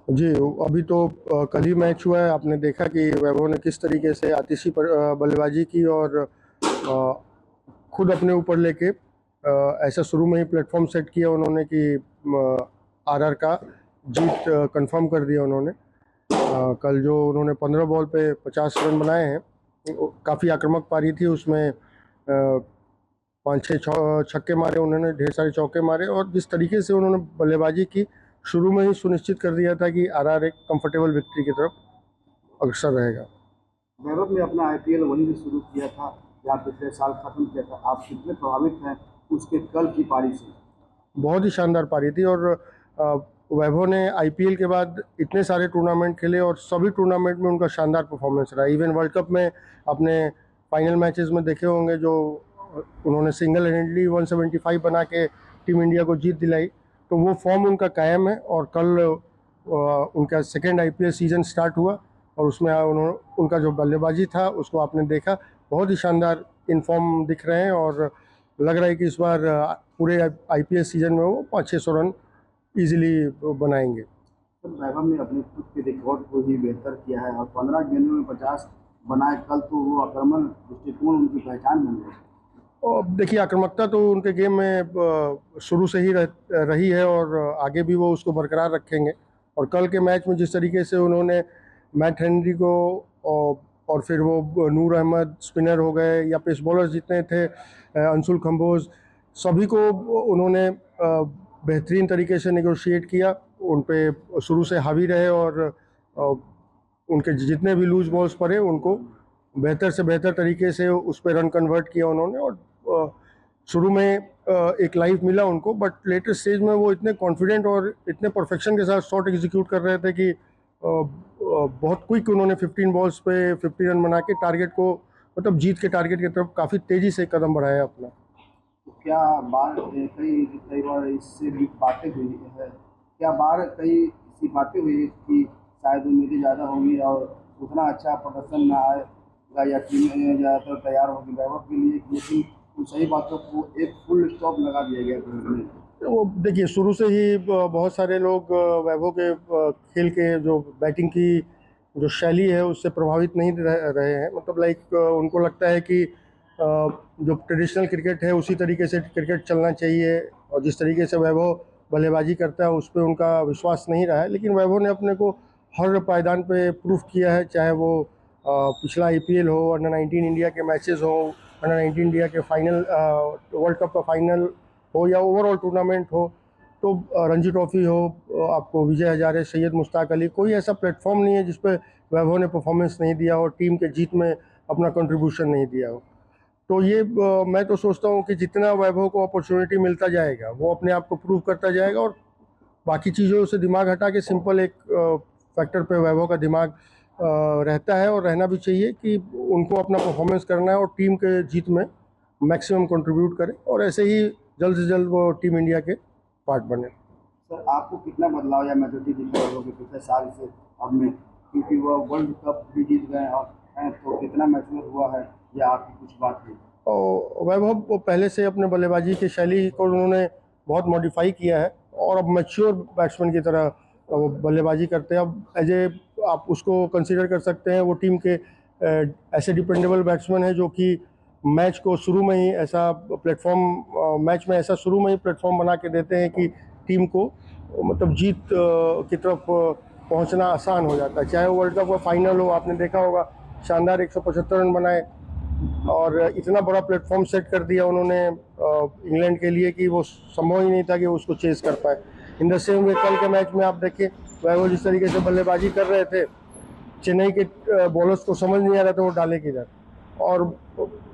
जी, अभी तो कल ही मैच हुआ है। आपने देखा कि वैभव ने किस तरीके से आतिशी बल्लेबाजी की और खुद अपने ऊपर लेके ऐसा शुरू में ही प्लेटफॉर्म सेट किया उन्होंने कि आरआर का जीत कंफर्म कर दिया उन्होंने। कल जो उन्होंने 15 बॉल पे 50 रन बनाए हैं, काफ़ी आक्रामक पारी थी। उसमें 5-6 छक्के मारे उन्होंने, ढेर सारे चौके मारे और जिस तरीके से उन्होंने बल्लेबाजी की, शुरू में ही सुनिश्चित कर दिया था कि आरआर एक कंफर्टेबल विक्ट्री की तरफ अग्रसर रहेगा। वैभव ने अपना आईपीएल वहीं से शुरू किया था जहाँ पिछले साल खत्म किया था। आप कितने प्रभावित हैं उसके कल की पारी से? बहुत ही शानदार पारी थी और वैभव ने आईपीएल के बाद इतने सारे टूर्नामेंट खेले और सभी टूर्नामेंट में उनका शानदार परफॉर्मेंस रहा। इवन वर्ल्ड कप में अपने फाइनल मैचेस में देखे होंगे, जो उन्होंने सिंगल हैंडली 175 बना के टीम इंडिया को जीत दिलाई, तो वो फॉर्म उनका कायम है। और कल उनका सेकेंड आईपीएल सीजन स्टार्ट हुआ और उसमें उनका जो बल्लेबाजी था उसको आपने देखा, बहुत ही शानदार इन फॉर्म दिख रहे हैं और लग रहा है कि इस बार पूरे आईपीएल सीजन में वो 500-600 रन इजीली बनाएंगे। तो वैभव ने अपने खुद के रिकॉर्ड को ही बेहतर किया है और 15 गेंदों में 50 बनाए। कल तो वो आक्रमण दृष्टिकोण उनकी पहचान बन गई। और देखिए, आक्रामकता तो उनके गेम में शुरू से ही रही है और आगे भी वो उसको बरकरार रखेंगे। और कल के मैच में जिस तरीके से उन्होंने मैट हेनरी को और फिर वो नूर अहमद स्पिनर हो गए या पेस बॉलर जितने थे, अंशुल कंबोज, सभी को उन्होंने बेहतरीन तरीके से नेगोशिएट किया, उन पे शुरू से हावी रहे और उनके जितने भी लूज बॉल्स पड़े उनको बेहतर से बेहतर तरीके से उस पर रन कन्वर्ट किया उन्होंने। और शुरू में एक लाइफ मिला उनको, बट लेटर स्टेज में वो इतने कॉन्फिडेंट और इतने परफेक्शन के साथ शॉट एग्जीक्यूट कर रहे थे कि बहुत क्विक उन्होंने 15 बॉल्स पे 50 रन बना के टारगेट को, मतलब जीत के टारगेट की तरफ काफ़ी तेज़ी से कदम बढ़ाया अपना। तो क्या बार कई कई बार इससे भी बातें हुई है? क्या बार कई ऐसी बातें हुई कि शायद उम्मीदें ज़्यादा होंगी और उतना अच्छा प्रदर्शन ना आएगा या टीमें ज़्यादातर तैयार होगी वैभव के लिए, लेकिन उन सही बातों को एक फुल स्टॉप लगा दिया गया वैभव ने। वो देखिए, शुरू से ही बहुत सारे लोग वैभव के खेल के जो बैटिंग की जो शैली है उससे प्रभावित नहीं रहे हैं। मतलब लाइक उनको लगता है कि जो ट्रेडिशनल क्रिकेट है उसी तरीके से क्रिकेट चलना चाहिए और जिस तरीके से वैभव बल्लेबाजी करता है उस पर उनका विश्वास नहीं रहा है। लेकिन वैभव ने अपने को हर पायदान पे प्रूफ किया है, चाहे वो पिछला आईपीएल हो, अंडर 19 इंडिया के मैचेस हो, अंडर 19 इंडिया के फाइनल, वर्ल्ड कप का फाइनल हो या ओवरऑल टूर्नामेंट हो, तो रणजी ट्रॉफी हो, आपको विजय हजारे, सैयद मुश्ताक अली, कोई ऐसा प्लेटफॉर्म नहीं है जिस पे वैभव ने परफॉर्मेंस नहीं दिया और टीम के जीत में अपना कंट्रीब्यूशन नहीं दिया हो। तो ये मैं तो सोचता हूँ कि जितना वैभव को अपॉर्चुनिटी मिलता जाएगा वो अपने आप को प्रूव करता जाएगा और बाकी चीज़ों से दिमाग हटा के सिंपल एक फैक्टर पे वैभव का दिमाग रहता है और रहना भी चाहिए कि उनको अपना परफॉर्मेंस करना है और टीम के जीत में मैक्सिमम कंट्रीब्यूट करें और ऐसे ही जल्द से जल्द वो टीम इंडिया के पार्ट बने। सर आपको कितना बदलाव या मैच्योरिटी दिखी वैभव के पिछले साल से अब में, क्योंकि वह वर्ल्ड कप भी जीत गए और हैं, तो कितना मैच्योर हुआ है या आपकी कुछ बात हुई? और वैभव वो पहले से अपने बल्लेबाजी की शैली को उन्होंने बहुत मॉडिफाई किया है और अब मैच्योर बैट्समैन की तरह वो बल्लेबाजी करते हैं। अब एज ए आप उसको कंसीडर कर सकते हैं, वो टीम के ऐसे डिपेंडेबल बैट्समैन हैं जो कि मैच को शुरू में ही ऐसा प्लेटफॉर्म, मैच में ऐसा शुरू में ही प्लेटफॉर्म बना के देते हैं कि टीम को मतलब जीत की तरफ पहुंचना आसान हो जाता है। चाहे वो वर्ल्ड कप का फाइनल हो, आपने देखा होगा शानदार 175 रन बनाए और इतना बड़ा प्लेटफॉर्म सेट कर दिया उन्होंने इंग्लैंड के लिए कि वो संभव ही नहीं था कि वो उसको चेस कर पाए। इन द सेम वे कल के मैच में आप देखिए, वैभव जिस तरीके से बल्लेबाजी कर रहे थे, चेन्नई के बॉलर्स को समझ नहीं आ रहा था वो डाले किधर। और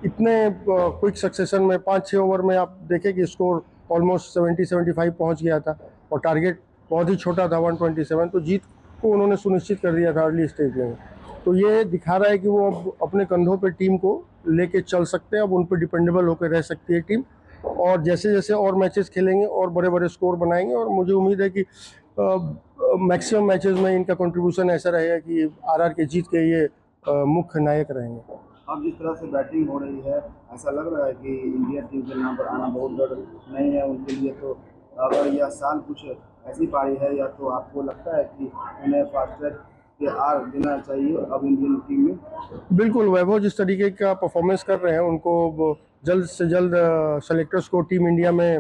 इतने क्विक सक्सेशन में 5-6 ओवर में आप देखें कि स्कोर ऑलमोस्ट 70-75 पहुंच गया था और टारगेट बहुत ही छोटा था 127, तो जीत को उन्होंने सुनिश्चित कर दिया था अर्ली स्टेज में। तो ये दिखा रहा है कि वो अब अपने कंधों पे टीम को लेके चल सकते हैं, अब उन पर डिपेंडेबल होकर रह सकती है टीम और जैसे जैसे और मैचेस खेलेंगे और बड़े बड़े स्कोर बनाएंगे और मुझे उम्मीद है कि मैक्सिमम मैचेस में इनका कंट्रीब्यूशन ऐसा रहेगा कि आरआर के जीत के ये मुख्य नायक रहेंगे। अब जिस तरह से बैटिंग हो रही है, ऐसा लग रहा है कि इंडिया टीम के नाम पर आना बहुत डर नहीं है उनके लिए। तो अगर यह साल कुछ ऐसी पारी है, या तो आपको लगता है कि उन्हें फास्ट ट्रैक के आर देना चाहिए अब इंडियन टीम में? बिल्कुल, वैभव जिस तरीके का परफॉर्मेंस कर रहे हैं उनको वो जल्द से जल्द सेलेक्टर्स को टीम इंडिया में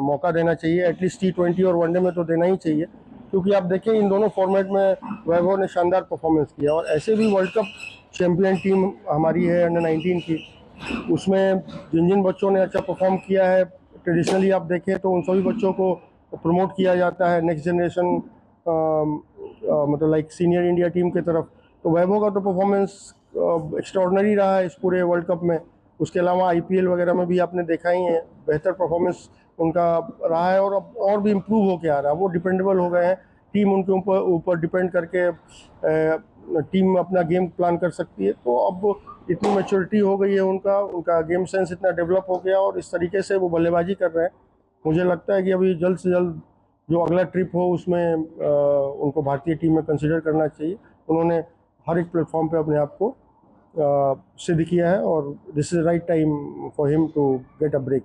मौका देना चाहिए। एटलीस्ट T20 और वनडे में तो देना ही चाहिए, क्योंकि आप देखें इन दोनों फॉर्मेट में वैभव ने शानदार परफॉर्मेंस किया। और ऐसे भी वर्ल्ड कप चैंपियन टीम हमारी है अंडर 19 की, उसमें जिन जिन बच्चों ने अच्छा परफॉर्म किया है, ट्रेडिशनली आप देखें तो उन सभी बच्चों को प्रमोट किया जाता है नेक्स्ट जनरेशन, मतलब लाइक सीनियर इंडिया टीम की तरफ। तो वैभव का तो परफॉर्मेंस एक्स्ट्राऑर्डिनरी रहा है इस पूरे वर्ल्ड कप में। उसके अलावा IPL वगैरह में भी आपने देखा ही है, बेहतर परफॉर्मेंस उनका रहा है और अब और भी इम्प्रूव होके आ रहा है। वो डिपेंडेबल हो गए हैं, टीम उनके ऊपर डिपेंड करके टीम अपना गेम प्लान कर सकती है। तो अब इतनी मैच्योरिटी हो गई है, उनका गेम सेंस इतना डेवलप हो गया और इस तरीके से वो बल्लेबाजी कर रहे हैं। मुझे लगता है कि अभी जल्द से जल्द जो अगला ट्रिप हो उसमें उनको भारतीय टीम में कंसिडर करना चाहिए। उन्होंने हर एक प्लेटफॉर्म पे अपने आप को सिद्ध किया है और this is right time for him to get a break.